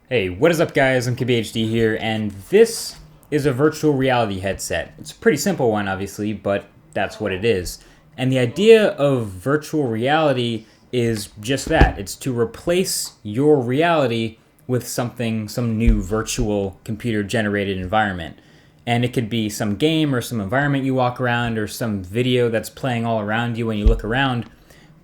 Hey, what is up guys? I'm KBHD here, and this is a virtual reality headset. It's a pretty simple one, obviously, but that's what it is. And the idea of virtual reality is just that. It's to replace your reality with some new virtual computer-generated environment. And it could be some game or some environment you walk around or some video that's playing all around you when you look around.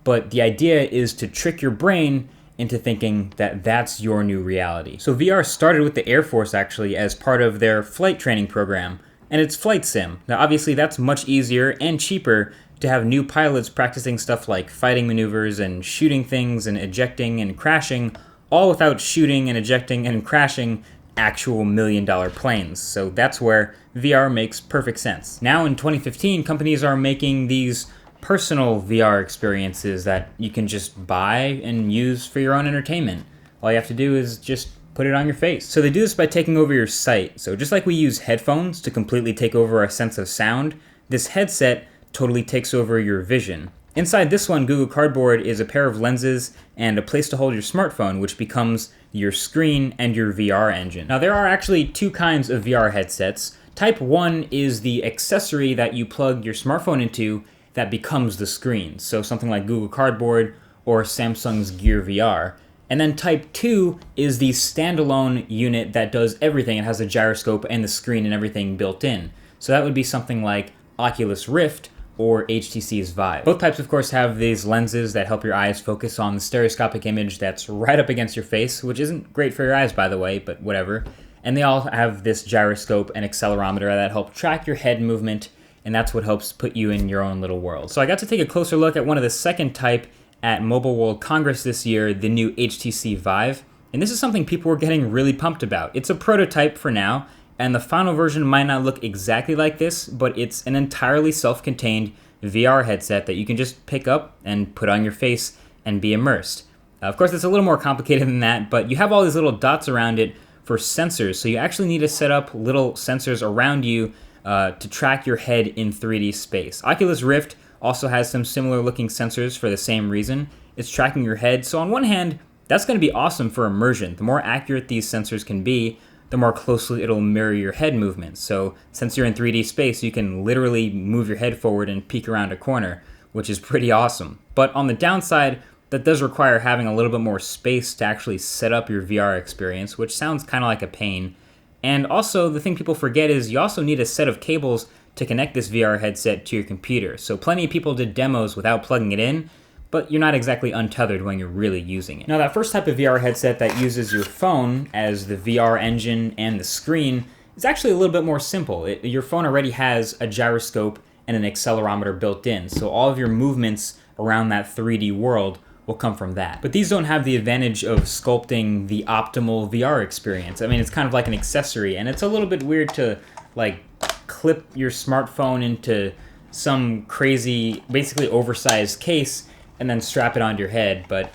But the idea is to trick your brain into thinking that that's your new reality. So VR started with the Air Force actually as part of their flight training program, and it's flight sim. Now obviously that's much easier and cheaper to have new pilots practicing stuff like fighting maneuvers and shooting things and ejecting and crashing, all without shooting and ejecting and crashing actual $1 million planes. So that's where VR makes perfect sense. Now in 2015, companies are making these personal VR experiences that you can just buy and use for your own entertainment. All you have to do is just put it on your face. So they do this by taking over your sight. So just like we use headphones to completely take over our sense of sound, this headset totally takes over your vision. Inside this one, Google Cardboard is a pair of lenses and a place to hold your smartphone, which becomes your screen and your VR engine. Now there are actually two kinds of VR headsets. Type 1 is the accessory that you plug your smartphone into that becomes the screen. So something like Google Cardboard or Samsung's Gear VR. And then Type 2 is the standalone unit that does everything. It has a gyroscope and the screen and everything built in. So that would be something like Oculus Rift or HTC's Vive. Both types, of course, have these lenses that help your eyes focus on the stereoscopic image that's right up against your face, which isn't great for your eyes, by the way, but whatever. And they all have this gyroscope and accelerometer that help track your head movement, and that's what helps put you in your own little world. So I got to take a closer look at one of the second type at Mobile World Congress this year, the new HTC Vive. And this is something people were getting really pumped about. It's a prototype for now, and the final version might not look exactly like this, but it's an entirely self-contained VR headset that you can just pick up and put on your face and be immersed. Of course, it's a little more complicated than that, but you have all these little dots around it for sensors, so you actually need to set up little sensors around you to track your head in 3D space. Oculus Rift also has some similar looking sensors for the same reason. It's tracking your head. So on one hand, that's going to be awesome for immersion. The more accurate these sensors can be, the more closely it'll mirror your head movements. So since you're in 3D space, you can literally move your head forward and peek around a corner, which is pretty awesome. But on the downside, that does require having a little bit more space to actually set up your VR experience, which sounds kind of like a pain. And also, the thing people forget is you also need a set of cables to connect this VR headset to your computer. So plenty of people did demos without plugging it in, but you're not exactly untethered when you're really using it. Now that first type of VR headset that uses your phone as the VR engine and the screen is actually a little bit more simple. Your phone already has a gyroscope and an accelerometer built in, so all of your movements around that 3D world will come from that. But these don't have the advantage of sculpting the optimal VR experience. I mean, it's kind of like an accessory, and it's a little bit weird to like clip your smartphone into some crazy, basically oversized case and then strap it onto your head. But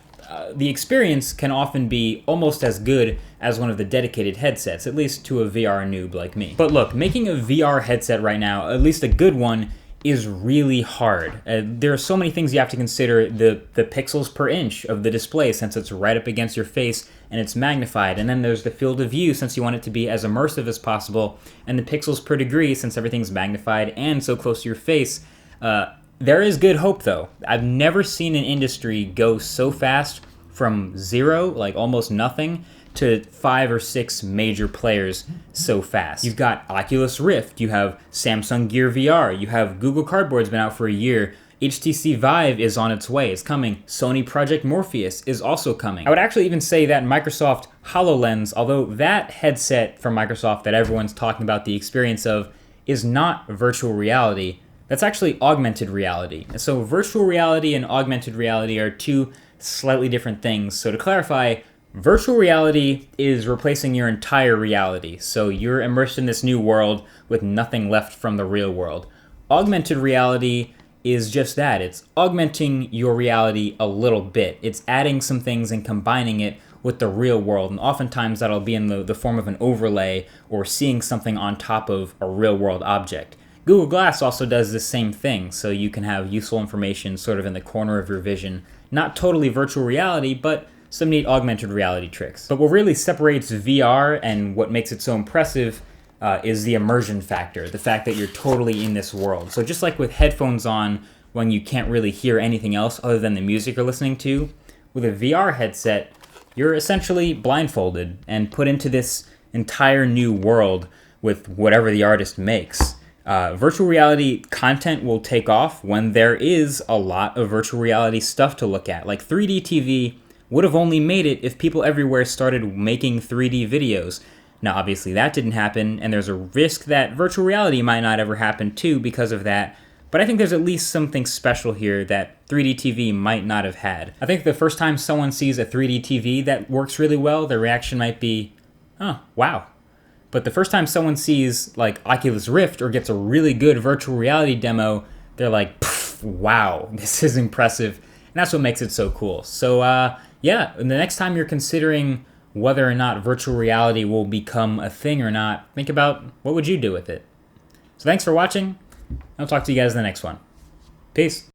the experience can often be almost as good as one of the dedicated headsets, at least to a VR noob like me. But look, making a VR headset right now, at least a good one, is really hard. There are so many things you have to consider. The pixels per inch of the display, since it's right up against your face and it's magnified. And then there's the field of view, since you want it to be as immersive as possible. And the pixels per degree, since everything's magnified and so close to your face. There is good hope though. I've never seen an industry go so fast from zero, like almost nothing, to 5 or 6 major players so fast. You've got Oculus Rift, you have Samsung Gear VR, you have Google Cardboard's been out for a year, HTC Vive is on its way, it's coming, Sony Project Morpheus is also coming. I would actually even say that Microsoft HoloLens, although that headset from Microsoft that everyone's talking about the experience of, is not virtual reality, that's actually augmented reality. So virtual reality and augmented reality are two slightly different things. So to clarify, virtual reality is replacing your entire reality. So you're immersed in this new world with nothing left from the real world. Augmented reality is just that. It's augmenting your reality a little bit. It's adding some things and combining it with the real world. And oftentimes that'll be in the form of an overlay or seeing something on top of a real world object. Google Glass also does the same thing, so you can have useful information sort of in the corner of your vision. Not totally virtual reality, but some neat augmented reality tricks. But what really separates VR and what makes it so impressive is the immersion factor, the fact that you're totally in this world. So just like with headphones on when you can't really hear anything else other than the music you're listening to, with a VR headset, you're essentially blindfolded and put into this entire new world with whatever the artist makes. Virtual reality content will take off when there is a lot of virtual reality stuff to look at. Like 3D TV would have only made it if people everywhere started making 3D videos. Now, obviously, that didn't happen, and there's a risk that virtual reality might not ever happen too because of that. But I think there's at least something special here that 3D TV might not have had. I think the first time someone sees a 3D TV that works really well, their reaction might be, oh, wow. But the first time someone sees like Oculus Rift or gets a really good virtual reality demo, they're like, wow, this is impressive. And that's what makes it so cool. So yeah, and the next time you're considering whether or not virtual reality will become a thing or not, think about what would you do with it. So thanks for watching. I'll talk to you guys in the next one. Peace.